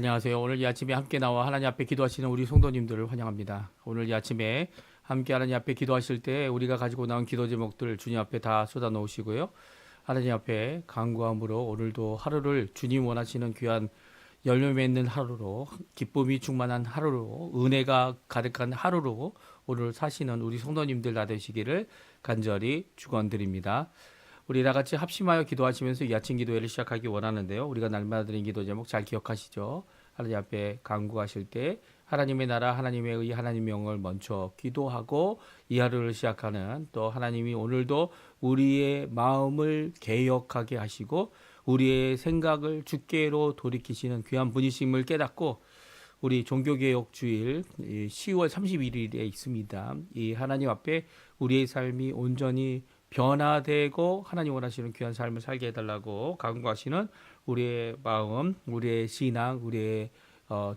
안녕하세요. 오늘 이 아침에 함께 나와 하나님 앞에 기도하시는 우리 성도님들을 환영합니다. 오늘 이 아침에 함께 하나님 앞에 기도하실 때 우리가 가지고 나온 기도 제목들 주님 앞에 다 쏟아 놓으시고요. 하나님 앞에 간구함으로 오늘도 하루를 주님 원하시는 귀한 열매 맺는 하루로, 기쁨이 충만한 하루로, 은혜가 가득한 하루로 오늘 사시는 우리 성도님들 다 되시기를 간절히 축원드립니다. 우리 다 같이 합심하여 기도하시면서 이 아침 기도회를 시작하기 원하는데요. 우리가 날마다 드린 기도 제목 잘 기억하시죠? 하나님 앞에 간구하실 때 하나님의 나라, 하나님의 의, 하나님의 영을 먼저 기도하고 이 하루를 시작하는, 또 하나님이 오늘도 우리의 마음을 개혁하게 하시고 우리의 생각을 주께로 돌이키시는 귀한 분이심을 깨닫고, 우리 종교개혁 주일 10월 31일에 있습니다. 이 하나님 앞에 우리의 삶이 온전히 변화되고 하나님 원하시는 귀한 삶을 살게 해달라고 간구하시는 우리의 마음, 우리의 신앙, 우리의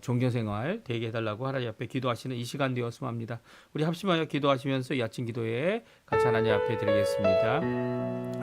종교생활 되게 해달라고 하나님 앞에 기도하시는 이 시간 되었으면 합니다. 우리 합심하여 기도하시면서 이 아침 기도에 같이 하나님 앞에 드리겠습니다.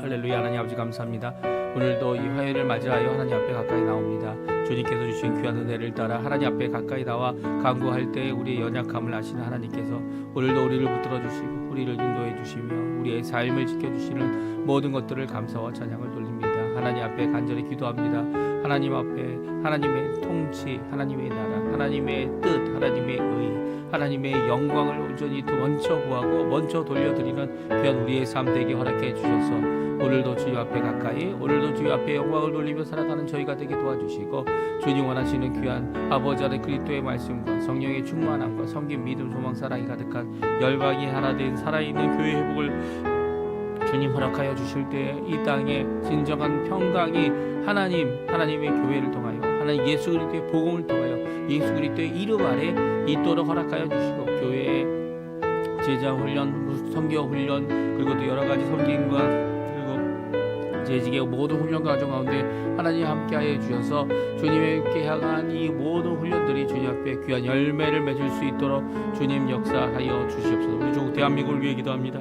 할렐루야. 하나님 아버지 감사합니다. 오늘도 이 화요일을 맞이하여 하나님 앞에 가까이 나옵니다. 주님께서 주신 귀한 은혜를 따라 하나님 앞에 가까이 나와 간구할 때 우리의 연약함을 아시는 하나님께서 오늘도 우리를 붙들어 주시고 우리를 인도해 주시며 우리의 삶을 지켜주시는 모든 것들을 감사와 찬양을 돌립니다. 하나님 앞에 간절히 기도합니다. 하나님 앞에 하나님의 통치, 하나님의 나라, 하나님의 뜻, 하나님의 의, 하나님의 영광을 온전히 먼저 구하고 먼저 돌려드리는 귀한 우리의 삶 되게 허락해 주셔서 오늘도 주님 앞에 가까이, 오늘도 주님 앞에 영광을 돌리며 살아가는 저희가 되게 도와주시고, 주님 원하시는 귀한 아버지 안의 그리스도의 말씀과 성령의 충만함과 섬김, 믿음, 소망, 사랑이 가득한 열방이 하나 된 살아있는 교회 회복을 주님 허락하여 주실 때 이 땅에 진정한 평강이 하나님의 교회를 통하여, 하나님 예수 그리스도의 복음을 통하여 예수 그리스도의 이름 아래 있도록 허락하여 주시고, 교회의 제자 훈련, 선교 훈련, 그리고 또 여러 가지 섬김과 재직의 모든 훈련 과정 가운데 하나님 함께하여 주셔서 주님께 향한 이 모든 훈련들이 주님 앞에 귀한 열매를 맺을 수 있도록 주님 역사하여 주시옵소서. 우리 조국 대한민국을 위해 기도합니다.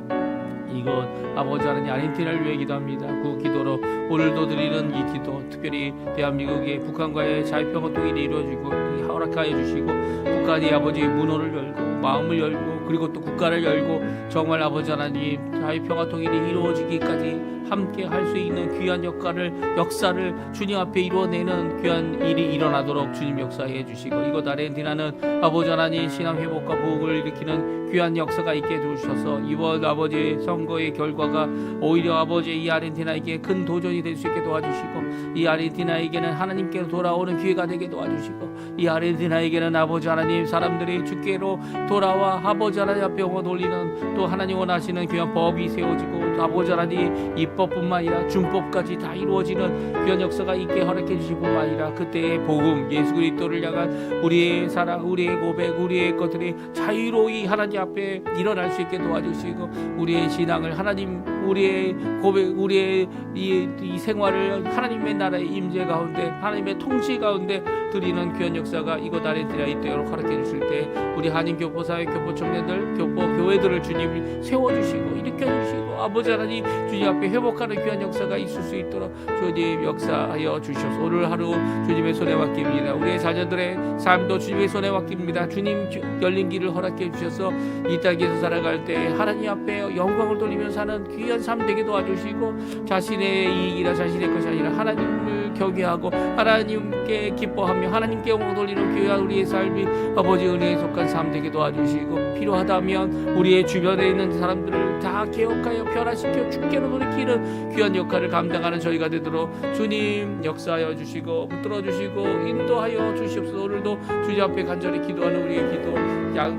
이곳 아버지 하나님 아르헨티나를 위해 기도합니다. 그 기도로 오늘도 드리는 이 기도, 특별히 대한민국의 북한과의 자유평화 통일이 이루어지고 허락하여 주시고, 북한이 아버지의 문호를 열고 마음을 열고 그리고 또 국가를 열고 정말 아버지 하나님 자유평화 통일이 이루어지기까지 함께 할 수 있는 귀한 역사를 주님 앞에 이루어내는 귀한 일이 일어나도록 주님 역사해 주시고, 이곳 아르헨티나는 아버지 하나님 신앙 회복과 보복을 일으키는 귀한 역사가 있게 해주셔서 이번 아버지의 선거의 결과가 오히려 아버지의 이 아르헨티나에게 큰 도전이 될 수 있게 도와주시고, 이 아르헨티나에게는 하나님께로 돌아오는 기회가 되게 도와주시고, 이 아르헨티나에게는 아버지 하나님 사람들이 주께로 돌아와 아버지 하나님 앞에 영혼 올리는, 또 하나님 원하시는 귀한 법이 세워지고, 또 아버지 하나님 입법뿐만 아니라 준법까지 다 이루어지는 귀한 역사가 있게 허락해 주실 뿐만 아니라 그때의 복음, 예수 그리스도를 향한 우리의 사랑, 우리의 고백, 우리의 것들이 자유로이 하나님 앞에 일어날 수 있게 도와주시고, 우리의 신앙을 하나님, 우리의 고백, 우리의 이 생활을 하나님의 나라의 임재 가운데, 하나님의 통치 가운데 드리는 귀한 역사가 이곳 아르헨티나에 있도록 허락해 주실 때 우리 한인 교포사회, 교포 청년들, 교포 교회들을 주님 세워주시고 일으켜주시고, 아버지 하나님 주님 앞에 회복하는 귀한 역사가 있을 수 있도록 주님 역사하여 주시옵소서. 오늘 하루 주님의 손에 맡깁니다. 우리의 자녀들의 삶도 주님의 손에 맡깁니다. 주님 열린 길을 허락해 주셔서 이 땅에서 살아갈 때 하나님 앞에 영광을 돌리며 사는 귀한 삶 되게 도와주시고, 자신의 이익이나 자신의 것이 아니라 하나님을 경외하고 하나님께 기뻐하며 하나님께 영광 돌리는 귀한 우리의 삶이 아버지 은혜에 속한 삶 되게 도와주시고, 필요하다면 우리의 주변에 있는 사람들을 다 개혁하여 변화시켜 주께로 돌이키는 귀한 역할을 감당하는 저희가 되도록 주님 역사하여 주시고 붙들어 주시고 인도하여 주시옵소서. 오늘도 주님 앞에 간절히 기도하는 우리의 기도,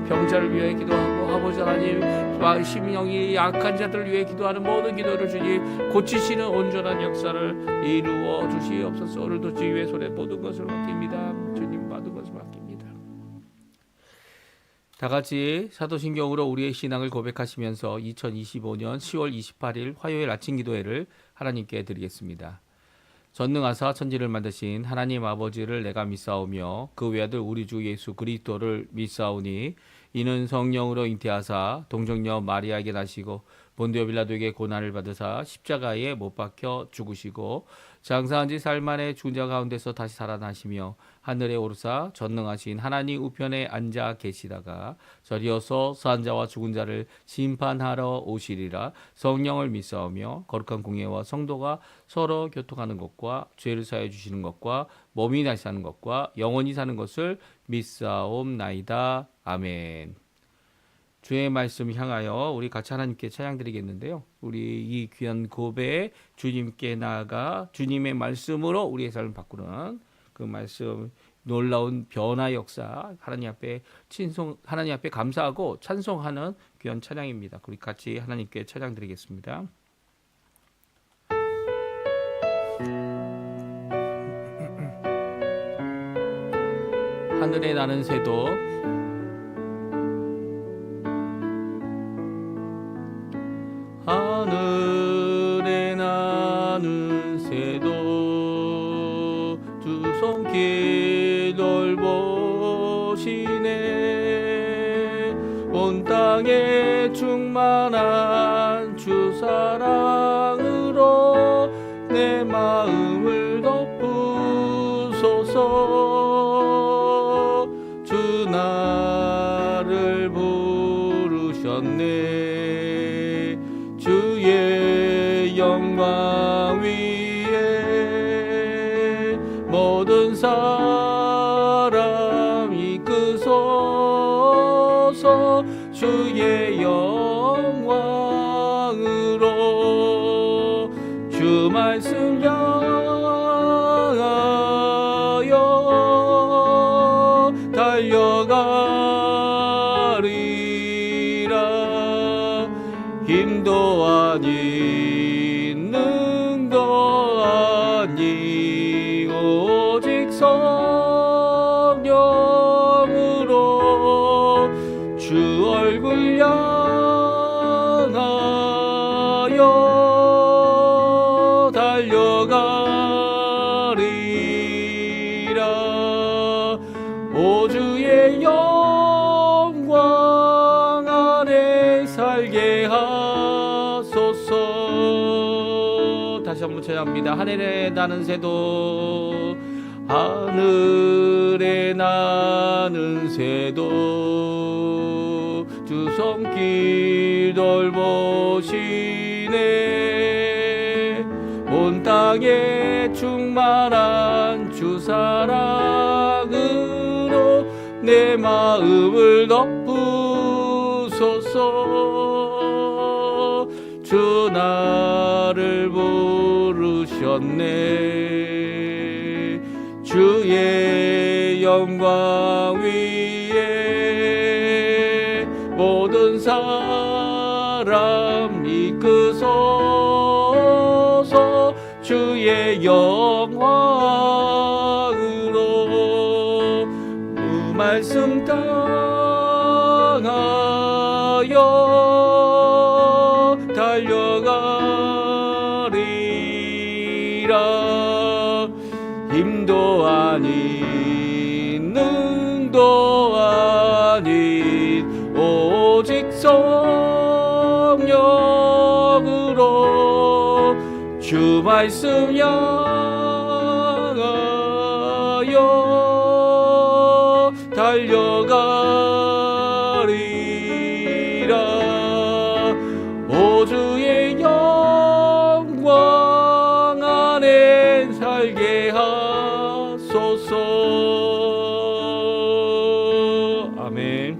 병자를 위해 기도하고 아버지 하나님 심령이 약한 자들을 위해 기도하는 모든 기도를 주님 고치시는 온전한 역사를 이루어 주시옵소서. 오늘도 주님의 손에 모든 것을 맡깁니다. 주님 모든 것을 맡깁니다. 다 같이 사도신경으로 우리의 신앙을 고백하시면서 2025년 10월 28일 화요일 아침 기도회를 하나님께 드리겠습니다. 전능하사 천지를 만드신 하나님 아버지를 내가 믿사오며 그 외아들 우리 주 예수 그리스도를 믿사오니 이는 성령으로 잉태하사 동정녀 마리아에게 나시고 본디오 빌라도에게 고난을 받으사 십자가에 못 박혀 죽으시고 장사한 지 사흘 만에 죽은 자 가운데서 다시 살아나시며 하늘에 오르사 전능하신 하나님 우편에 앉아 계시다가 저리어서 사한 자와 죽은 자를 심판하러 오시리라. 성령을 믿사오며 거룩한 공예와 성도가 서로 교통하는 것과 죄를 사해 주시는 것과 몸이 다시 사는 것과 영원히 사는 것을 믿사옵나이다. 아멘. 주의 말씀 향하여 우리 같이 하나님께 찬양드리겠는데요. 우리 이 귀한 고백에 주님께 나아가 주님의 말씀으로 우리의 삶을 바꾸는 그 말씀 놀라운 변화 역사 하나님 앞에 하나님 앞에 감사하고 찬송하는 귀한 찬양입니다. 우리 같이 하나님께 찬양드리겠습니다. 하늘에 나는 새도 하늘에 나는 새도 주 손길 돌보시네. 온 땅에 충만한 주 사랑으로 내 마음을 덮으소서. 주 나를 부르셨네. 주의 영광 위에 모든 사람 이끄소서. 주의 영광으로 주 말씀 향하여 달려가리라. 힘도 아닌 능도 아닌 오직 성령으로 주 얼굴 향하여 달려가리라. 오 주의 영광 안에 살게 하소서. 다시 한번 찬양합니다. 하늘에 나는 새도 하늘에 나는 새도 주 손길 돌보시네. 온 땅에 충만한 주 사랑으로 내 마음을 덮으소서. 주 나를 부르셨네. 주의 영광 위에 모든 사람 이끄소서. 주의 영광으로 그 말씀 따라하여 달려가리라. 힘도 아닌 능도 아닌 오직 성령으로 주 말씀 향하여 달려가리라. 오 주의 영광 안에 살게 하소서. 아멘.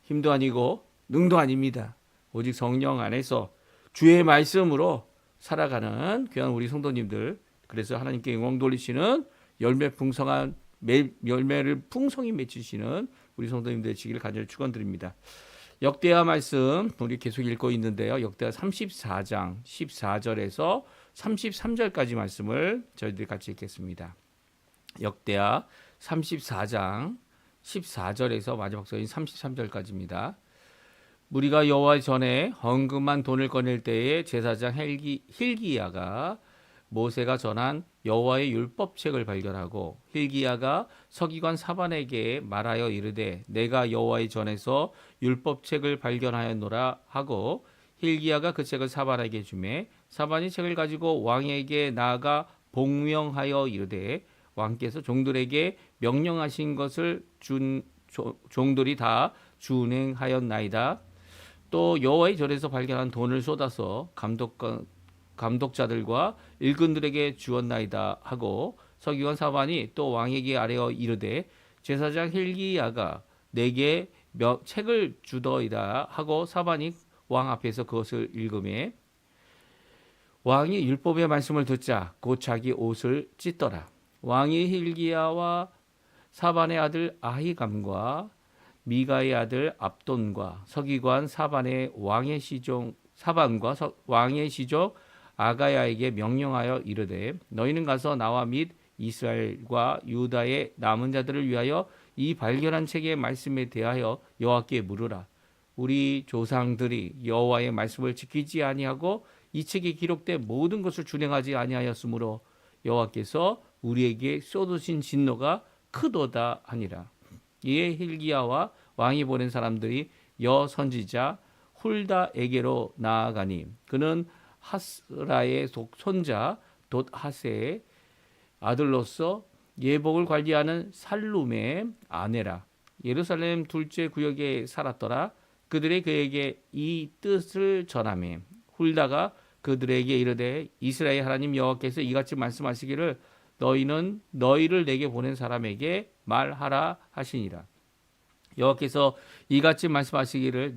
힘도 아니고 능도 아닙니다. 오직 성령 안에서 주의 말씀으로 살아가는 귀한 우리 성도님들, 그래서 하나님께 영광 돌리시는 열매를 풍성히 맺히시는 우리 성도님들 되시기를 간절히 축원드립니다. 역대하 말씀 우리 계속 읽고 있는데요. 역대하 34장 14절에서 33절까지 말씀을 저희들이 같이 읽겠습니다. 역대하 34장 14절에서 마지막 절인 33절까지입니다. 무리가 여호와 전에 헌금한 돈을 꺼낼 때에 제사장 힐기야가 모세가 전한 여호와의 율법책을 발견하고 hil기야가 서기관 사반에게 말하여 이르되 내가 여호와의 전에서 율법책을 발견하였노라 하고 hil기야가 그 책을 사반에게 주매 사반이 책을 가지고 왕에게 나아가 복명하여 이르되 왕께서 종들에게 명령하신 것을 종들이 다 준행하였나이다. 또 여호와의 절에서 발견한 돈을 쏟아서 감독자들과 일꾼들에게 주었나이다 하고 서기관 사반이 또 왕에게 아뢰어 이르되 제사장 hil기야가 내게 책을 주더이다 하고 사반이 왕 앞에서 그것을 읽음에 왕이 율법의 말씀을 듣자 곧 자기 옷을 찢더라. 왕이 hil기야와 사반의 아들 아히감과 미가의 아들 압돈과 서기관 사반의 왕의 시종 사반과 왕의 시족 아가야에게 명령하여 이르되 너희는 가서 나와 및 이스라엘과 유다의 남은 자들을 위하여 이 발견한 책의 말씀에 대하여 여호와께 물으라. 우리 조상들이 여호와의 말씀을 지키지 아니하고 이 책에 기록된 모든 것을 준행하지 아니하였으므로 여호와께서 우리에게 쏟으신 진노가 크도다 하니라. 이에 hil기야와 왕이 보낸 사람들이 여 선지자 훌다에게로 나아가니 그는 하스라의 손자 돛하세의 아들로서 예복을 관리하는 살룸의 아내라. 예루살렘 둘째 구역에 살았더라. 그들이 그에게 이 뜻을 전하매 훌다가 그들에게 이르되 이스라엘 하나님 여호와께서 이같이 말씀하시기를 너희는 너희를 내게 보낸 사람에게 말하라 하시니라. 여호와께서 이같이 말씀하시기를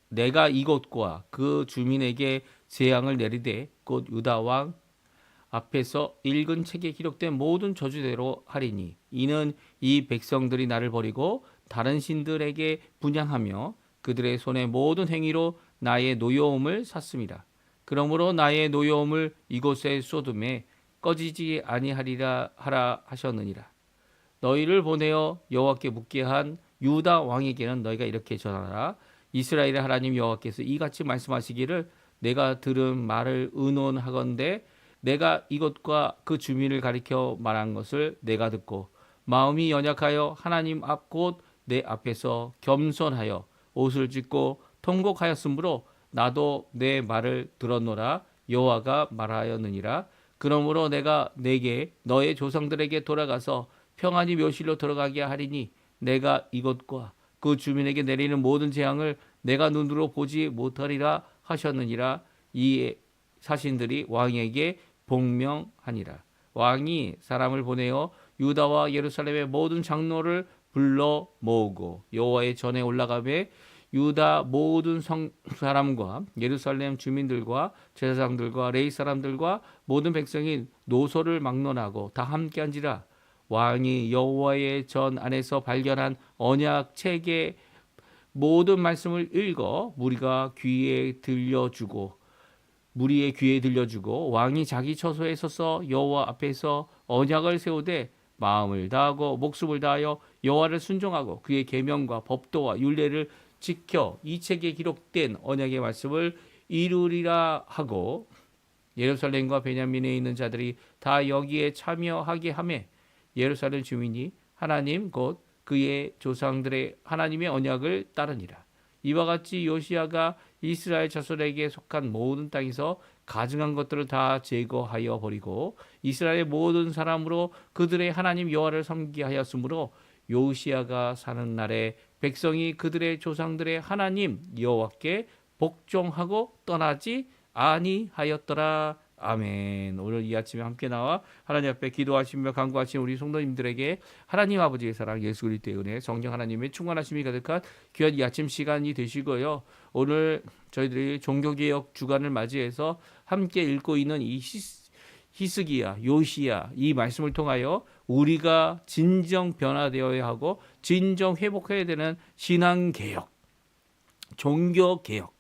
내가 이곳과 그 주민에게 재앙을 내리되 곧 유다 왕 앞에서 읽은 책에 기록된 모든 저주대로 하리니 이는 이 백성들이 나를 버리고 다른 신들에게 분향하며 그들의 손의 모든 행위로 나의 노여움을 샀습니다. 그러므로 나의 노여움을 이곳에 쏟음에 꺼지지 아니하리라 하라 하셨느니라. 너희를 보내어 여호와께 묻게 한 유다 왕에게는 너희가 이렇게 전하라. 이스라엘의 하나님 여호와께서 이같이 말씀하시기를 내가 들은 말을 의논하건대 내가 이것과 그 주민을 가리켜 말한 것을 내가 듣고 마음이 연약하여 하나님 앞 곧 내 앞에서 겸손하여 옷을 찢고 통곡하였으므로 나도 내 말을 들었노라 여호와가 말하였느니라. 그러므로 내가 내게 너의 조상들에게 돌아가서 평안히 묘실로 들어가게 하리니 내가 이것과 그 주민에게 내리는 모든 재앙을 내가 눈으로 보지 못하리라 하셨느니라. 이 사신들이 왕에게 복명하니라. 왕이 사람을 보내어 유다와 예루살렘의 모든 장로를 불러 모으고 여호와의 전에 올라가매 유다 모든 사람과 예루살렘 주민들과 제사장들과 레위 사람들과 모든 백성이 노소를 막론하고 다 함께한지라. 왕이 여호와의 전 안에서 발견한 언약 책의 모든 말씀을 읽어 무리의 귀에 들려주고 왕이 자기 처소에 서서 여호와 앞에서 언약을 세우되 마음을 다하고 목숨을 다하여 여호와를 순종하고 그의 계명과 법도와 율례를 지켜 이 책에 기록된 언약의 말씀을 이루리라 하고 예루살렘과 베냐민에 있는 자들이 다 여기에 참여하게 하매 예루살렘 주민이 하나님 곧 그의 조상들의 하나님의 언약을 따르니라. 이와 같이 요시야가 이스라엘 자손에게 속한 모든 땅에서 가증한 것들을 다 제거하여 버리고 이스라엘의 모든 사람으로 그들의 하나님 여호와를 섬기게 하였으므로 요시야가 사는 날에 백성이 그들의 조상들의 하나님 여호와께 복종하고 떠나지 아니하였더라. 아멘. 오늘 이 아침에 함께 나와 하나님 앞에 기도하시며 간구하신 우리 성도님들에게 하나님 아버지의 사랑, 예수 그리스도의 은혜, 성령 하나님의 충만하심이 가득한 귀한 이 아침 시간이 되시고요. 오늘 저희들이 종교개혁 주간을 맞이해서 함께 읽고 있는 이 히스기야, 요시야 이 말씀을 통하여 우리가 진정 변화되어야 하고 진정 회복해야 되는 신앙개혁, 종교개혁,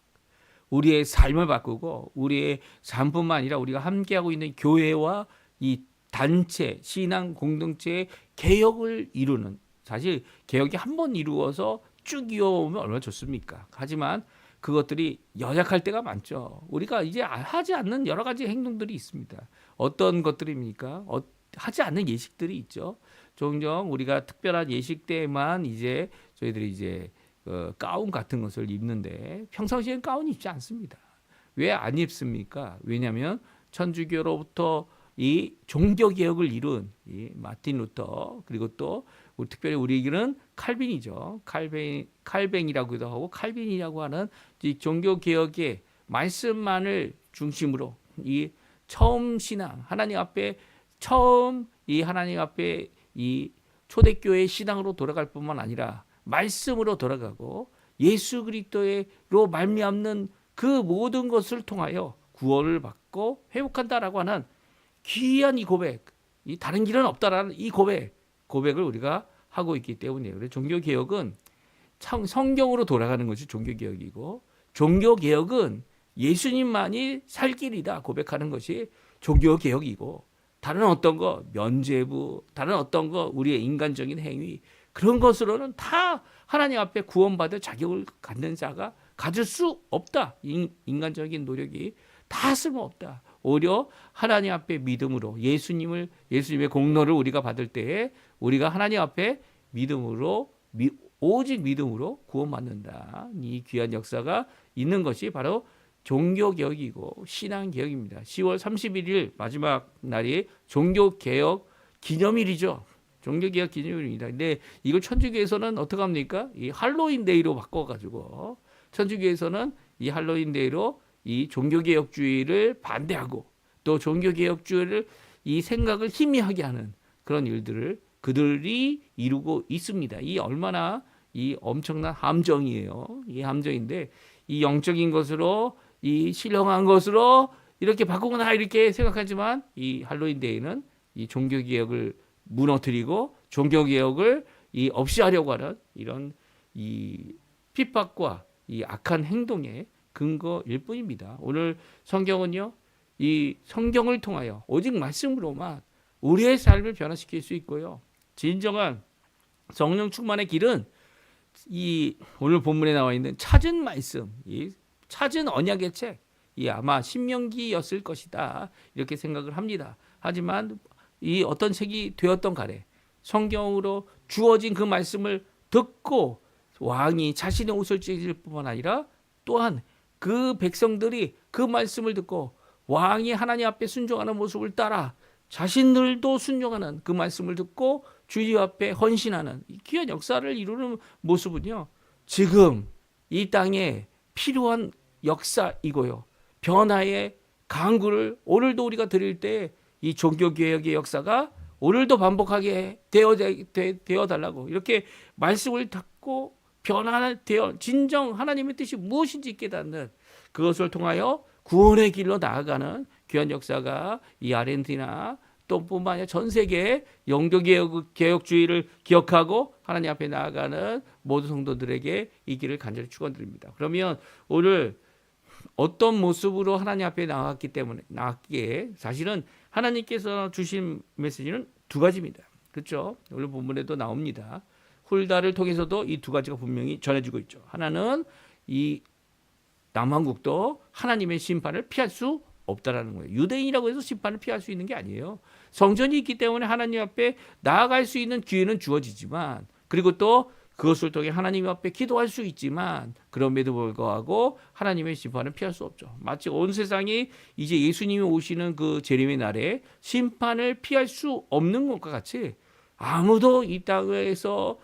우리의 삶을 바꾸고 우리의 삶뿐만 아니라 우리가 함께하고 있는 교회와 이 단체, 신앙 공동체의 개혁을 이루는, 사실 개혁이 한 번 이루어서 쭉 이어오면 얼마나 좋습니까? 하지만 그것들이 연약할 때가 많죠. 우리가 이제 하지 않는 여러 가지 행동들이 있습니다. 어떤 것들입니까? 하지 않는 예식들이 있죠. 종종 우리가 특별한 예식 때만 이제 저희들이 이제 가운 같은 것을 입는데 평상시엔 가운 입지 않습니다. 왜 안 입습니까? 왜냐하면 천주교로부터 이 종교 개혁을 이룬 이 마틴 루터, 그리고 또 특별히 우리에게는 칼빈이죠. 칼뱅이라고도 하고 칼빈이라고 하는 이 종교 개혁의 말씀만을 중심으로 이 처음 신앙, 하나님 앞에 처음 이 하나님 앞에 이 초대교회 신앙으로 돌아갈 뿐만 아니라 말씀으로 돌아가고 예수 그리스도로 말미암는 그 모든 것을 통하여 구원을 받고 회복한다라고 하는 귀한 이 고백, 이 다른 길은 없다라는 이 고백을 우리가 하고 있기 때문이에요. 그래서 종교 개혁은 성경으로 돌아가는 것이 종교 개혁이고, 종교 개혁은 예수님만이 살 길이다 고백하는 것이 종교 개혁이고, 다른 어떤 거 면죄부, 다른 어떤 거 우리의 인간적인 행위, 그런 것으로는 다 하나님 앞에 구원받을 자격을 갖는 자가 가질 수 없다. 인간적인 노력이 다 쓸모없다. 오히려 하나님 앞에 믿음으로 예수님의 공로를 우리가 받을 때에 우리가 하나님 앞에 믿음으로 오직 믿음으로 구원받는다. 이 귀한 역사가 있는 것이 바로 종교개혁이고 신앙개혁입니다. 10월 31일 마지막 날이 종교개혁 기념일이죠. 종교개혁 기념일입니다. 근데 이걸 천주교에서는 어떻게 합니까? 이 할로윈데이로 바꿔가지고 천주교에서는 이 할로윈데이로 이 종교개혁주의를 반대하고 또 종교개혁주의를 이 생각을 희미하게 하는 그런 일들을 그들이 이루고 있습니다. 이 얼마나 이 엄청난 함정이에요. 이 함정인데 이 영적인 것으로 이 신령한 것으로 이렇게 바꾸거나 이렇게 생각하지만 이 할로윈데이는 이 종교개혁을 무너뜨리고 종교개혁을 이 없이 하려고 하는 이런 이 핍박과 이 악한 행동의 근거일 뿐입니다. 오늘 성경은요, 이 성경을 통하여 오직 말씀으로만 우리의 삶을 변화시킬 수 있고요. 진정한 성령 충만의 길은 이 오늘 본문에 나와 있는 찾은 말씀, 이 찾은 언약의 책, 이 아마 신명기였을 것이다 이렇게 생각을 합니다. 하지만 이 어떤 책이 되었던 간에 성경으로 주어진 그 말씀을 듣고 왕이 자신의 옷을 찢을 뿐만 아니라 또한 그 백성들이 그 말씀을 듣고 왕이 하나님 앞에 순종하는 모습을 따라 자신들도 순종하는 그 말씀을 듣고 주님 앞에 헌신하는 이 귀한 역사를 이루는 모습은요, 지금 이 땅에 필요한 역사이고요. 변화의 강구를 오늘도 우리가 드릴 때 이 종교개혁의 역사가 오늘도 반복하게 되어 달라고 이렇게 말씀을 듣고 변화되어 진정 하나님의 뜻이 무엇인지 깨닫는 그것을 통하여 구원의 길로 나아가는 귀한 역사가 이 아르헨티나 또 뿐만 아니라 전 세계의 영도개혁주의를 기억하고 하나님 앞에 나아가는 모든 성도들에게 이 길을 간절히 축원드립니다. 그러면 오늘 어떤 모습으로 하나님 앞에 나왔기에 사실은 하나님께서 주신 메시지는 두 가지입니다. 그렇죠? 오늘 본문에도 나옵니다. 훌다를 통해서도 이 두 가지가 분명히 전해지고 있죠. 하나는 이 남한국도 하나님의 심판을 피할 수 없다라는 거예요. 유대인이라고 해서 심판을 피할 수 있는 게 아니에요. 성전이 있기 때문에 하나님 앞에 나아갈 수 있는 기회는 주어지지만, 그리고 또 그것을 통해 하나님 앞에 기도할 수 있지만 그럼에도 불구하고 하나님의 심판을 피할 수 없죠. 마치 온 세상이 이제 예수님이 오시는 그 재림의 날에 심판을 피할 수 없는 것과 같이 아무도 이 땅에서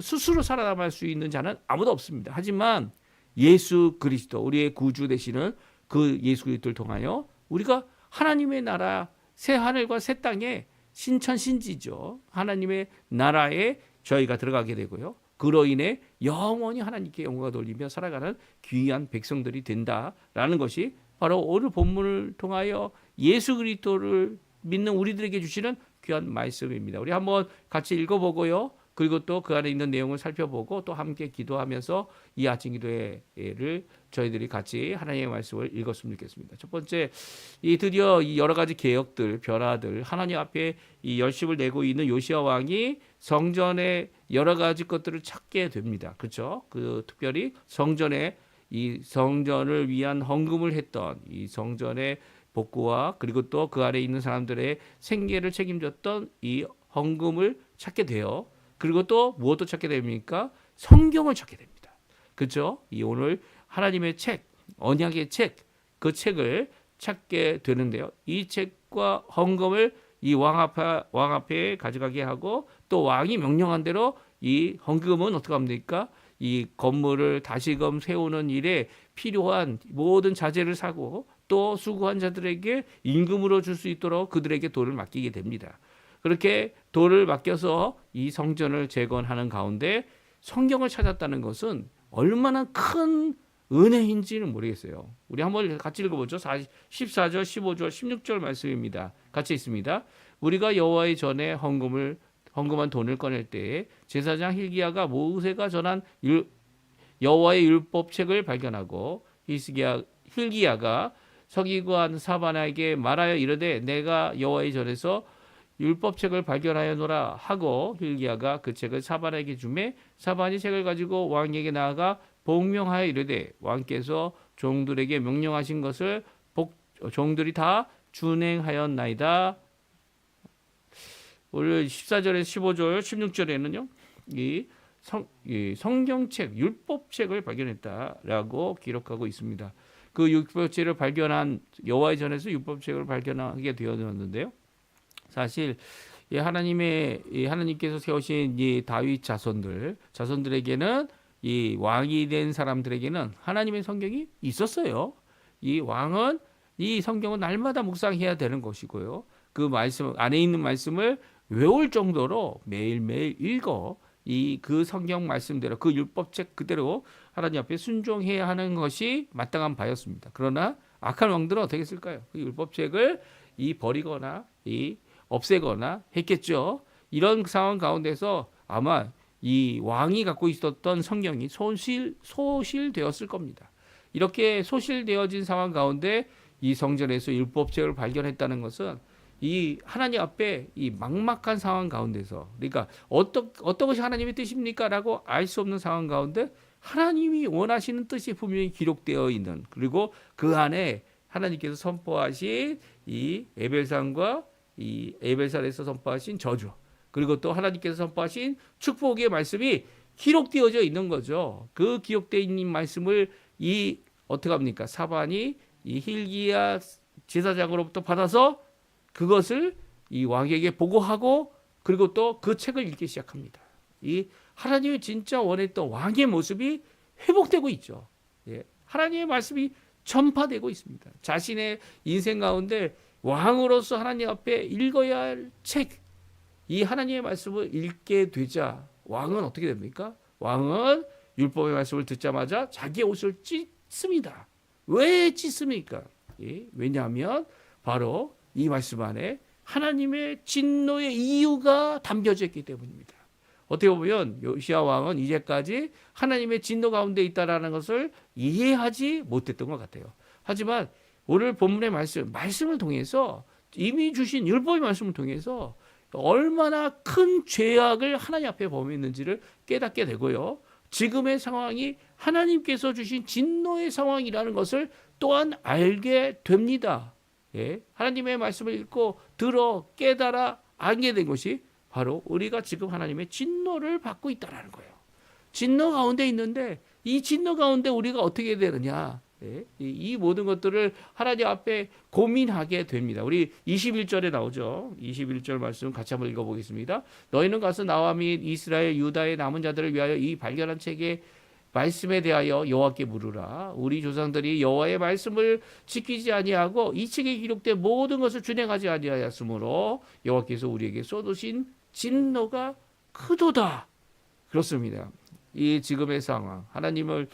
스스로 살아남을 수 있는 자는 아무도 없습니다. 하지만 예수 그리스도, 우리의 구주 되시는 그 예수 그리스도를 통하여 우리가 하나님의 나라, 새 하늘과 새 땅에 신천신지죠. 하나님의 나라에 저희가 들어가게 되고요. 그로 인해 영원히 하나님께 영광을 돌리며 살아가는 귀한 백성들이 된다라는 것이 바로 오늘 본문을 통하여 예수 그리스도를 믿는 우리들에게 주시는 귀한 말씀입니다. 우리 한번 같이 읽어보고요. 그리고 또 그 안에 있는 내용을 살펴보고 또 함께 기도하면서 이 아침 기도회를 저희들이 같이 하나님의 말씀을 읽었으면 좋겠습니다. 첫 번째, 이 드디어 이 여러 가지 개혁들, 변화들, 하나님 앞에 이 열심을 내고 있는 요시야 왕이 성전의 여러 가지 것들을 찾게 됩니다. 그렇죠? 그 특별히 성전에 이 성전을 위한 헌금을 했던 이 성전의 복구와 그리고 또 그 아래 있는 사람들의 생계를 책임졌던 이 헌금을 찾게 돼요. 그리고 또 무엇도 찾게 됩니까? 성경을 찾게 됩니다. 그렇죠? 이 오늘 하나님의 책, 언약의 책, 그 책을 찾게 되는데요. 이 책과 헌금을 이 왕 앞에 가져가게 하고 또 왕이 명령한 대로 이 헌금은 어떻게 합니까? 이 건물을 다시금 세우는 일에 필요한 모든 자재를 사고 또 수고한 자들에게 임금으로 줄 수 있도록 그들에게 돈을 맡기게 됩니다. 그렇게 돈을 맡겨서 이 성전을 재건하는 가운데 성경을 찾았다는 것은 얼마나 큰 은혜인지는 모르겠어요. 우리 한번 같이 읽어보죠. 14절, 15절, 16절 말씀입니다. 같이 있습니다. 우리가 여호와의 전에 헌금한 돈을 꺼낼 때에 제사장 hil기야가 모세가 전한 여호와의 율법책을 발견하고 hil기야가 서기관 사반에게 말하여 이르되 내가 여호와의 전에서 율법책을 발견하여노라 하고 hil기야가 그 책을 사반에게 주매 사반이 책을 가지고 왕에게 나아가 복명하여 이르되 왕께서 종들에게 명령하신 것을 종들이 다 준행하였나이다. 오늘 14절에서 15절, 16절에는요. 이 성경책, 율법책을 발견했다라고 기록하고 있습니다. 그 율법책을 발견한 여호와의 전에서 율법책을 발견하게 되었는데요. 사실 하나님께서 세우신 이 다윗 자손들에게는 이 왕이 된 사람들에게는 하나님의 성경이 있었어요. 이 왕은 이 성경은 날마다 묵상해야 되는 것이고요. 그 말씀 안에 있는 말씀을 외울 정도로 매일매일 읽어 그 성경 말씀대로 그 율법책 그대로 하나님 앞에 순종해야 하는 것이 마땅한 바였습니다. 그러나 악한 왕들은 어떻게 했을까요? 그 율법책을 버리거나 없애거나 했겠죠. 이런 상황 가운데서 아마 이 왕이 갖고 있었던 성경이 소실되었을 겁니다. 이렇게 소실되어진 상황 가운데 이 성전에서 율법책을 발견했다는 것은 이 하나님 앞에 이 막막한 상황 가운데서 그러니까 어떤 것이 하나님의 뜻입니까? 라고 알 수 없는 상황 가운데 하나님이 원하시는 뜻이 분명히 기록되어 있는 그리고 그 안에 하나님께서 선포하신 이 에벨산과 이 에벨산에서 선포하신 저주 그리고 또 하나님께서 선포하신 축복의 말씀이 기록되어져 있는 거죠. 그 기록되어 있는 말씀을 어떻게 합니까? 사반이 이 hil기야 제사장으로부터 받아서 그것을 이 왕에게 보고하고 그리고 또 그 책을 읽기 시작합니다. 이 하나님이 진짜 원했던 왕의 모습이 회복되고 있죠. 하나님의 말씀이 전파되고 있습니다. 자신의 인생 가운데 왕으로서 하나님 앞에 읽어야 할 책, 이 하나님의 말씀을 읽게 되자 왕은 어떻게 됩니까? 왕은 율법의 말씀을 듣자마자 자기의 옷을 찢습니다. 왜 찢습니까? 왜냐하면 바로 이 말씀 안에 하나님의 진노의 이유가 담겨져 있기 때문입니다. 어떻게 보면 요시야 왕은 이제까지 하나님의 진노 가운데 있다라는 것을 이해하지 못했던 것 같아요. 하지만 오늘 본문의 말씀을 통해서 이미 주신 율법의 말씀을 통해서 얼마나 큰 죄악을 하나님 앞에 범했는지를 깨닫게 되고요. 지금의 상황이 하나님께서 주신 진노의 상황이라는 것을 또한 알게 됩니다. 하나님의 말씀을 읽고 들어 깨달아 알게 된 것이 바로 우리가 지금 하나님의 진노를 받고 있다는 거예요. 진노 가운데 있는데 이 진노 가운데 우리가 어떻게 되느냐. 이 모든 것들을 하나님 앞에 고민하게 됩니다. 우리 21절에 나오죠. 21절 말씀 같이 한번 읽어보겠습니다. 너희는 가서 나와 및 이스라엘 유다의 남은 자들을 위하여 이 발견한 책의 말씀에 대하여 여호와께 물으라. 우리 조상들이 여호와의 말씀을 지키지 아니하고 이 책에 기록된 모든 것을 준행하지 아니하였으므로 여호와께서 우리에게 쏟으신 진노가 크도다. 그렇습니다. 이 지금의 상황, 하나님을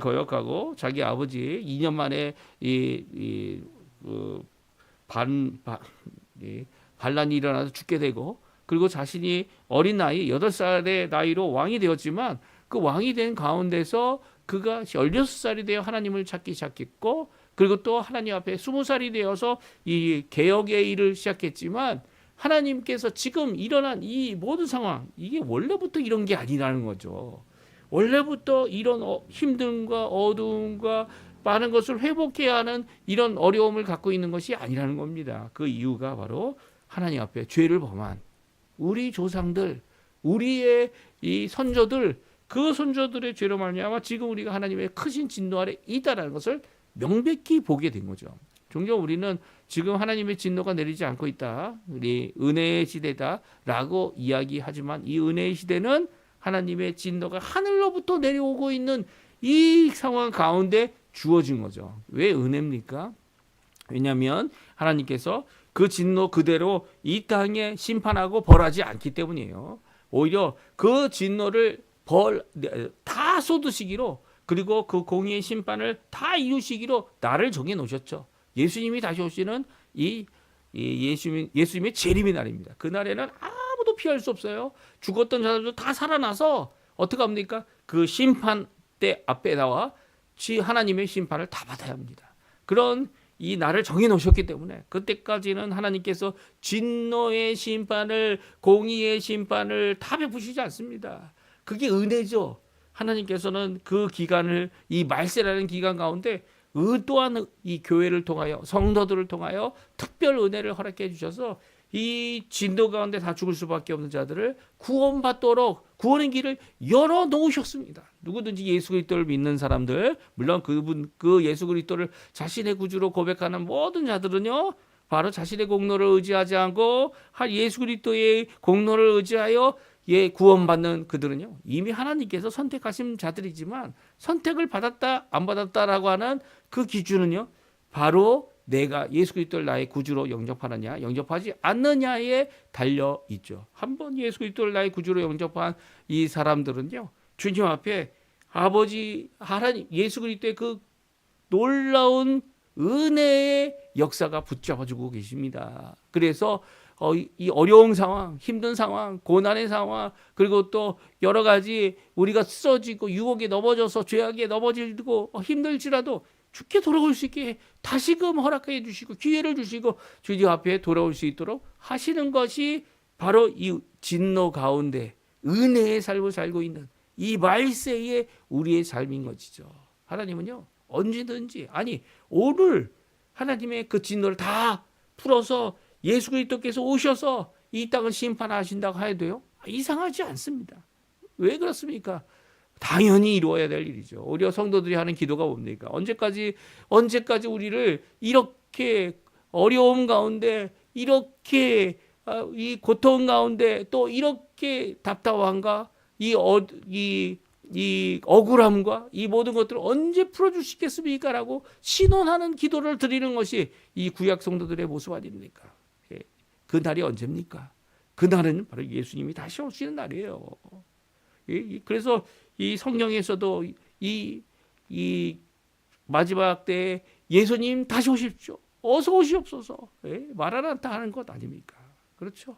거역하고 자기 아버지 2년 만에 반란이 일어나서 죽게 되고 그리고 자신이 어린 나이 8살의 나이로 왕이 되었지만 그 왕이 된 가운데서 그가 16살이 되어 하나님을 찾기 시작했고 그리고 또 하나님 앞에 20살이 되어서 이 개혁의 일을 시작했지만 하나님께서 지금 일어난 이 모든 상황, 이게 원래부터 이런 게 아니라는 거죠. 원래부터 이런 힘듦과 어두움과 많은 것을 회복해야 하는 이런 어려움을 갖고 있는 것이 아니라는 겁니다. 그 이유가 바로 하나님 앞에 죄를 범한 우리 조상들, 우리의 이 선조들, 그 선조들의 죄로 말미암아 지금 우리가 하나님의 크신 진노 아래 있다라는 것을 명백히 보게 된 거죠. 종종 우리는 지금 하나님의 진노가 내리지 않고 있다, 우리 은혜의 시대다라고 이야기하지만 이 은혜의 시대는 하나님의 진노가 하늘로부터 내려오고 있는 이 상황 가운데 주어진 거죠. 왜 은혜입니까? 왜냐하면 하나님께서 그 진노 그대로 이 땅에 심판하고 벌하지 않기 때문이에요. 오히려 그 진노를 다 쏟으시기로, 그리고 그 공의의 심판을 다 이루시기로 날을 정해 놓으셨죠. 예수님이 다시 오시는 예수님의 재림의 날입니다. 그 날에는 아무도 피할 수 없어요. 죽었던 자들도 다 살아나서 어떻게 합니까? 그 심판대 앞에 나와 하나님의 심판을 다 받아야 합니다. 그런 이 날을 정해 놓으셨기 때문에 그때까지는 하나님께서 진노의 심판을, 공의의 심판을 다 베푸시지 않습니다. 그게 은혜죠. 하나님께서는 그 기간을, 이 말세라는 기간 가운데 또한 이 교회를 통하여, 성도들을 통하여 특별 은혜를 허락해 주셔서 이 진노 가운데 다 죽을 수밖에 없는 자들을 구원받도록 구원의 길을 열어 놓으셨습니다. 누구든지 예수 그리스도를 믿는 사람들, 물론 그 예수 그리스도를 자신의 구주로 고백하는 모든 자들은요, 바로 자신의 공로를 의지하지 않고 예수 그리스도의 공로를 의지하여 구원받는 그들은요, 이미 하나님께서 선택하신 자들이지만 선택을 받았다 안 받았다라고 하는 그 기준은요, 바로 내가 예수 그리스도를 나의 구주로 영접하느냐 영접하지 않느냐에 달려 있죠. 한번 예수 그리스도를 나의 구주로 영접한 이 사람들은요, 주님 앞에 아버지 하나님 예수 그리스도의 그 놀라운 은혜의 역사가 붙잡아주고 계십니다. 그래서 이 어려운 상황, 힘든 상황, 고난의 상황, 그리고 또 여러 가지 우리가 쓰러지고 유혹에 넘어져서 죄악에 넘어지고 힘들지라도 죽게 돌아올 수 있게 다시금 허락해 주시고 기회를 주시고 주님 앞에 돌아올 수 있도록 하시는 것이 바로 이 진노 가운데 은혜의 삶을 살고 있는 이 말세의 우리의 삶인 것이죠. 하나님은요, 언제든지, 아니 오늘 하나님의 그 진노를 다 풀어서 예수 그리스도께서 오셔서 이 땅을 심판하신다고 해도요, 이상하지 않습니다. 왜 그렇습니까? 당연히 이루어야 될 일이죠. 우리 성도들이 하는 기도가 뭡니까? 언제까지 우리를 이렇게 어려움 가운데, 이렇게 이 고통 가운데, 또 이렇게 답답한가? 이 억울함과 이 모든 것들을 언제 풀어주시겠습니까? 라고 신원하는 기도를 드리는 것이 이 구약 성도들의 모습 아닙니까? 그 날이 언제입니까? 그 날은 바로 예수님이 다시 오시는 날이에요. 그래서 이 성경에서도 이 마지막 때에 예수님 다시 오십시오, 어서 오시옵소서, 마라나타 하는 것 아닙니까? 그렇죠.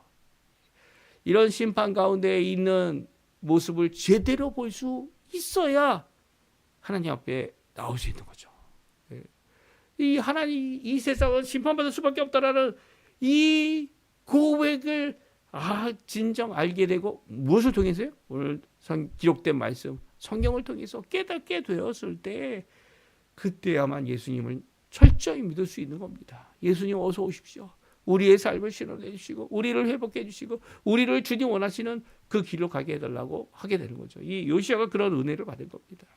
이런 심판 가운데 있는 모습을 제대로 볼 수 있어야 하나님 앞에 나올 수 있는 거죠. 이 하나님, 이 세상은 심판받을 수밖에 없다라는 이 고백을 진정 알게 되고, 무엇을 통해서요? 오늘 기록된 말씀 성경을 통해서 깨닫게 되었을 때, 그때야만 예수님을 철저히 믿을 수 있는 겁니다. 예수님 어서 오십시오. 우리의 삶을 신원해 주시고 우리를 회복해 주시고 우리를 주님 원하시는 그 길로 가게 해달라고 하게 되는 거죠. 이 요시아가 그런 은혜를 받은 겁니다.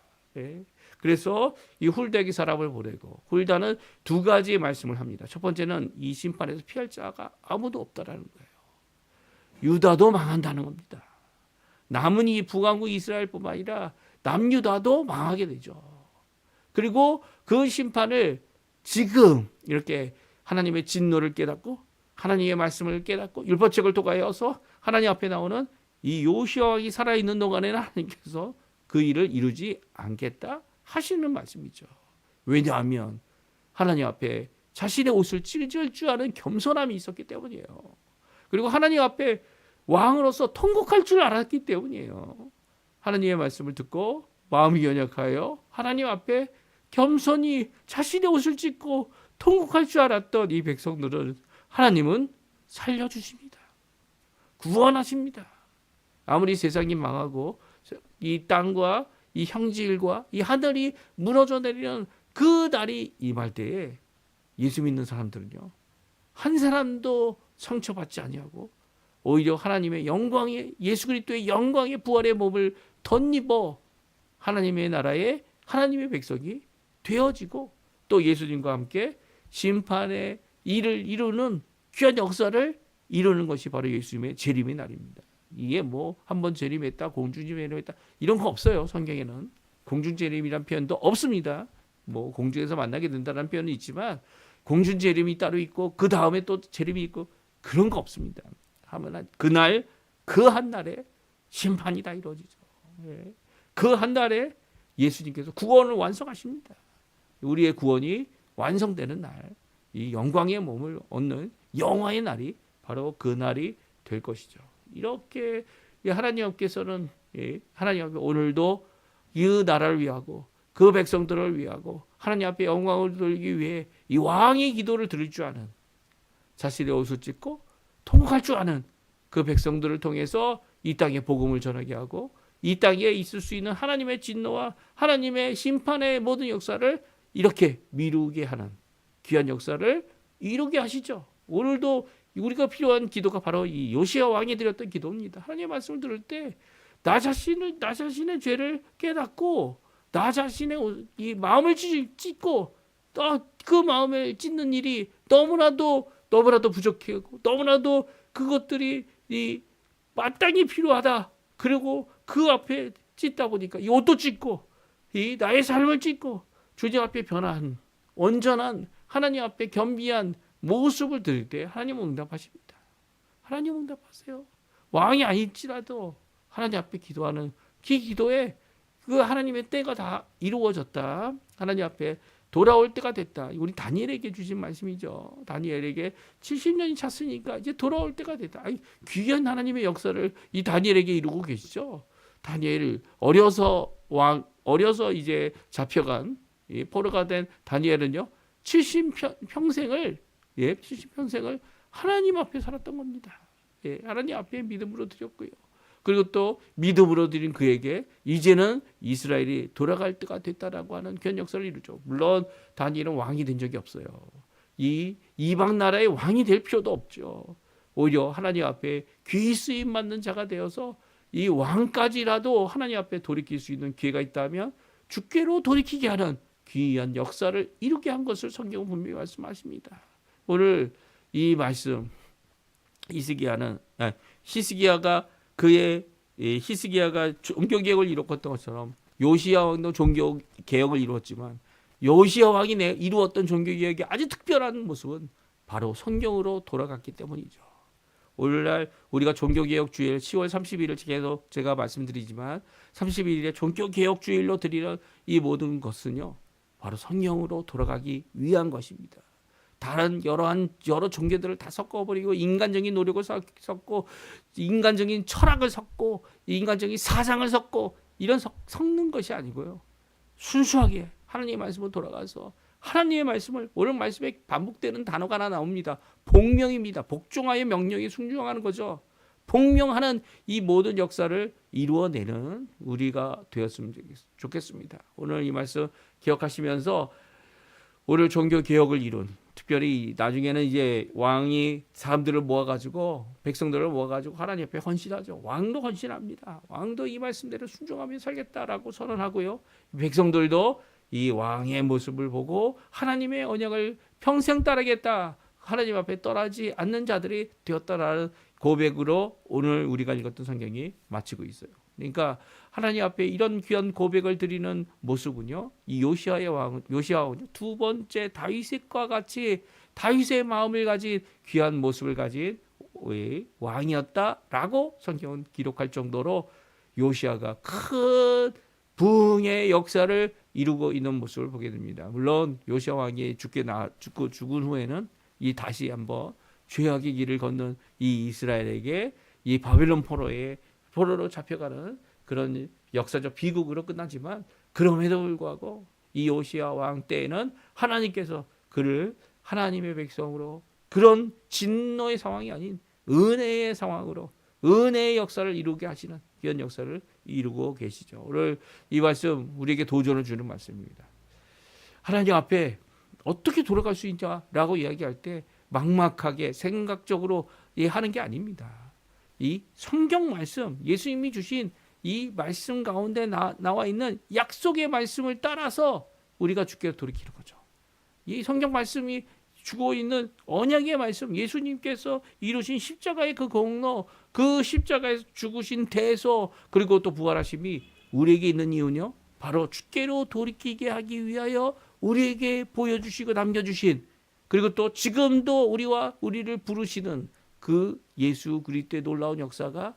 그래서 이 훌다에게 사람을 보내고, 훌다는 두 가지의 말씀을 합니다. 첫 번째는 이 심판에서 피할 자가 아무도 없다라는 거예요. 유다도 망한다는 겁니다. 남은 이 북왕국 이스라엘뿐만 아니라 남유다도 망하게 되죠. 그리고 그 심판을 지금 이렇게 하나님의 진노를 깨닫고 하나님의 말씀을 깨닫고 율법책을 통하여서 하나님 앞에 나오는 이 요시아 왕이 살아있는 동안에는 하나님께서 그 일을 이루지 않겠다 하시는 말씀이죠. 왜냐하면 하나님 앞에 자신의 옷을 찢을 줄 아는 겸손함이 있었기 때문이에요. 그리고 하나님 앞에 왕으로서 통곡할 줄 알았기 때문이에요. 하나님의 말씀을 듣고 마음이 연약하여 하나님 앞에 겸손히 자신의 옷을 찢고 통곡할 줄 알았던 이 백성들을 하나님은 살려주십니다. 구원하십니다. 아무리 세상이 망하고 이 땅과 이 형질과 이 하늘이 무너져 내리는 그 날이 임할 때에 예수 믿는 사람들은요, 한 사람도 상처받지 아니하고 오히려 하나님의 영광의, 예수 그리스도의 영광의 부활의 몸을 덧입어 하나님의 나라의 하나님의 백성이 되어지고 또 예수님과 함께 심판의 일을 이루는 귀한 역사를 이루는 것이 바로 예수님의 재림의 날입니다. 이게 뭐 한번 재림했다, 공중재림했다 이런 거 없어요. 성경에는 공중재림이란 표현도 없습니다. 뭐 공중에서 만나게 된다는 표현은 있지만 공중재림이 따로 있고 그 다음에 또 재림이 있고 그런 거 없습니다. 하면 그날 그 한 날에 심판이 다 이루어지죠. 그 한 날에 예수님께서 구원을 완성하십니다. 우리의 구원이 완성되는 날, 이 영광의 몸을 얻는 영화의 날이 바로 그 날이 될 것이죠. 이렇게 하나님께서는 하나님 앞에 오늘도 이 나라를 위하고 그 백성들을 위하고 하나님 앞에 영광을 돌리기 위해 이 왕의 기도를 들을 줄 아는, 자신의 옷을 찢고 통곡할 줄 아는 그 백성들을 통해서 이 땅에 복음을 전하게 하고 이 땅에 있을 수 있는 하나님의 진노와 하나님의 심판의 모든 역사를 이렇게 미루게 하는 귀한 역사를 이루게 하시죠. 오늘도 우리가 필요한 기도가 바로 이 요시야 왕이 드렸던 기도입니다. 하나님의 말씀을 들을 때 나 자신의 죄를 깨닫고 나 자신의 이 마음을 찢고 그 마음을 찢는 일이 너무나도 부족하고 너무나도 그것들이 이 마땅히 필요하다. 그리고 그 앞에 찢다 보니까 이 옷도 찢고 이 나의 삶을 찢고 주님 앞에 변한 온전한 하나님 앞에 겸비한 모습을 드릴 때 하나님은 응답하십니다. 하나님 응답하세요. 왕이 아닐지라도 하나님 앞에 기도하는 그 기도에 그 하나님의 때가 다 이루어졌다. 하나님 앞에 돌아올 때가 됐다. 우리 다니엘에게 주신 말씀이죠. 다니엘에게 70년이 찼으니까 이제 돌아올 때가 됐다. 귀한 하나님의 역사를 이 다니엘에게 이루고 계시죠. 다니엘 어려서 이제 잡혀간 포로가 된 다니엘은요. 70평생을 하나님 앞에 살았던 겁니다. 하나님 앞에 믿음으로 드렸고요. 그리고 또 믿음으로 드린 그에게 이제는 이스라엘이 돌아갈 때가 됐다라고 하는 귀한 역사를 이루죠. 물론 다니엘은 왕이 된 적이 없어요. 이 이방 나라의 왕이 될 필요도 없죠. 오히려 하나님 앞에 귀 쓰임 받는 자가 되어서 이 왕까지라도 하나님 앞에 돌이킬 수 있는 기회가 있다면 주께로 돌이키게 하는 귀한 역사를 이루게 한 것을 성경은 분명히 말씀하십니다. 오늘 이 말씀 히스기야가 종교개혁을 이루었던 것처럼 요시야 왕도 종교개혁을 이루었지만 요시야 왕이 이루었던 종교개혁의 아주 특별한 모습은 바로 성경으로 돌아갔기 때문이죠. 오늘날 우리가 종교개혁 주일 10월 30일을 계속 제가 말씀드리지만 31일에 종교개혁 주일로 드리는 이 모든 것은요 바로 성경으로 돌아가기 위한 것입니다. 다른 여러 종교들을 다 섞어버리고 인간적인 노력을 섞고 인간적인 철학을 섞고 인간적인 사상을 섞고 이런 섞는 것이 아니고요. 순수하게 하나님의 말씀으로 돌아가서 하나님의 말씀을 오늘 말씀에 반복되는 단어가 하나 나옵니다. 복명입니다. 복종하여 명령에 순종하는 거죠. 복명하는 이 모든 역사를 이루어내는 우리가 되었으면 좋겠습니다. 오늘 이 말씀 기억하시면서 오늘 종교 개혁을 이룬 특별히 나중에는 이제 왕이 사람들을 모아가지고 백성들을 모아가지고 하나님 앞에 헌신하죠. 왕도 헌신합니다. 왕도 이 말씀대로 순종하며 살겠다라고 선언하고요. 백성들도 이 왕의 모습을 보고 하나님의 언약을 평생 따르겠다. 하나님 앞에 떠나지 않는 자들이 되었다라는 고백으로 오늘 우리가 읽었던 성경이 마치고 있어요. 그러니까 하나님 앞에 이런 귀한 고백을 드리는 모습은요. 이 요시아의 두 번째 다윗과 같이 다윗의 마음을 가진 귀한 모습을 가진 왕이었다라고 성경은 기록할 정도로 요시아가 큰 부흥의 역사를 이루고 있는 모습을 보게 됩니다. 물론 요시아 왕이 죽은 후에는 이 다시 한번 죄악의 길을 걷는 이 이스라엘에게 이 바벨론 포로로 잡혀가는 그런 역사적 비극으로 끝나지만 그럼에도 불구하고 이 요시야 왕 때에는 하나님께서 그를 하나님의 백성으로 그런 진노의 상황이 아닌 은혜의 상황으로 은혜의 역사를 이루게 하시는 귀한 역사를 이루고 계시죠. 오늘 이 말씀 우리에게 도전을 주는 말씀입니다. 하나님 앞에 어떻게 돌아갈 수 있냐라고 이야기할 때 막막하게 생각적으로 하는 게 아닙니다. 이 성경 말씀, 예수님이 주신 이 말씀 가운데 나와 있는 약속의 말씀을 따라서 우리가 주께로 돌이키는 거죠. 이 성경 말씀이 주고 있는 언약의 말씀, 예수님께서 이루신 십자가의 그 공로, 그 십자가에서 죽으신 대소, 그리고 또 부활하심이 우리에게 있는 이유는요, 바로 주께로 돌이키게 하기 위하여 우리에게 보여주시고 남겨주신, 그리고 또 지금도 우리를 부르시는 그 예수 그리스도의 놀라운 역사가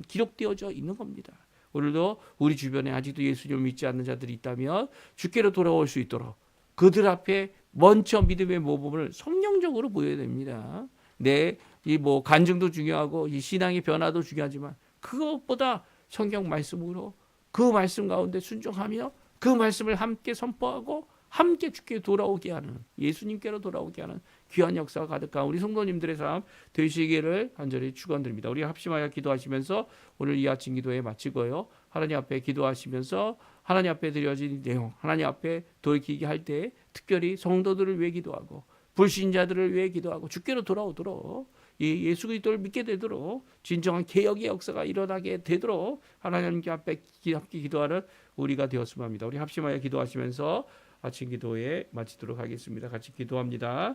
기록되어져 있는 겁니다. 오늘도 우리 주변에 아직도 예수님을 믿지 않는 자들이 있다면 주께로 돌아올 수 있도록 그들 앞에 먼저 믿음의 모범을 성령적으로 보여야 됩니다. 이 간증도 중요하고 이 신앙의 변화도 중요하지만 그것보다 성경 말씀으로 그 말씀 가운데 순종하며 그 말씀을 함께 선포하고 함께 주께 돌아오게 하는, 예수님께로 돌아오게 하는 귀한 역사가 가득한 우리 성도님들의 삶 되시기를 간절히 축원드립니다. 우리 합심하여 기도하시면서 오늘 이 아침 기도회 마치고요. 하나님 앞에 기도하시면서 하나님 앞에 드려진 내용, 하나님 앞에 돌이키게 할 때 특별히 성도들을 위해 기도하고 불신자들을 위해 기도하고 주께로 돌아오도록, 이 예수 그리스도를 믿게 되도록 진정한 개혁의 역사가 일어나게 되도록 하나님께 앞에 함께 기도하는 우리가 되었으면 합니다. 우리 합심하여 기도하시면서 아침 기도에 마치도록 하겠습니다. 같이 기도합니다.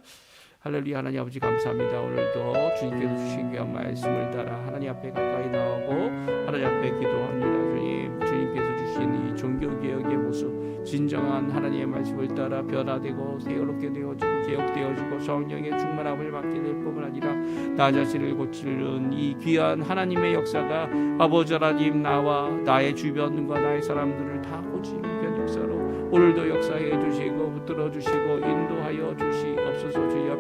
할렐루야. 하나님 아버지 감사합니다. 오늘도 주님께서 주신 귀한 말씀을 따라 하나님 앞에 가까이 나오고 하나님 앞에 기도합니다. 주님께서 주신 이 종교개혁의 모습, 진정한 하나님의 말씀을 따라 변화되고 새롭게 되어지고 개혁되어지고 성령의 충만함을 받게 될 뿐만 아니라 나 자신을 고치는 이 귀한 하나님의 역사가 아버지 하나님, 나와 나의 주변과 나의 사람들을 다 고치는 귀한 역사로 오늘도 역사해 주시고 붙들어 주시고 인도하여 주시옵소서. 주여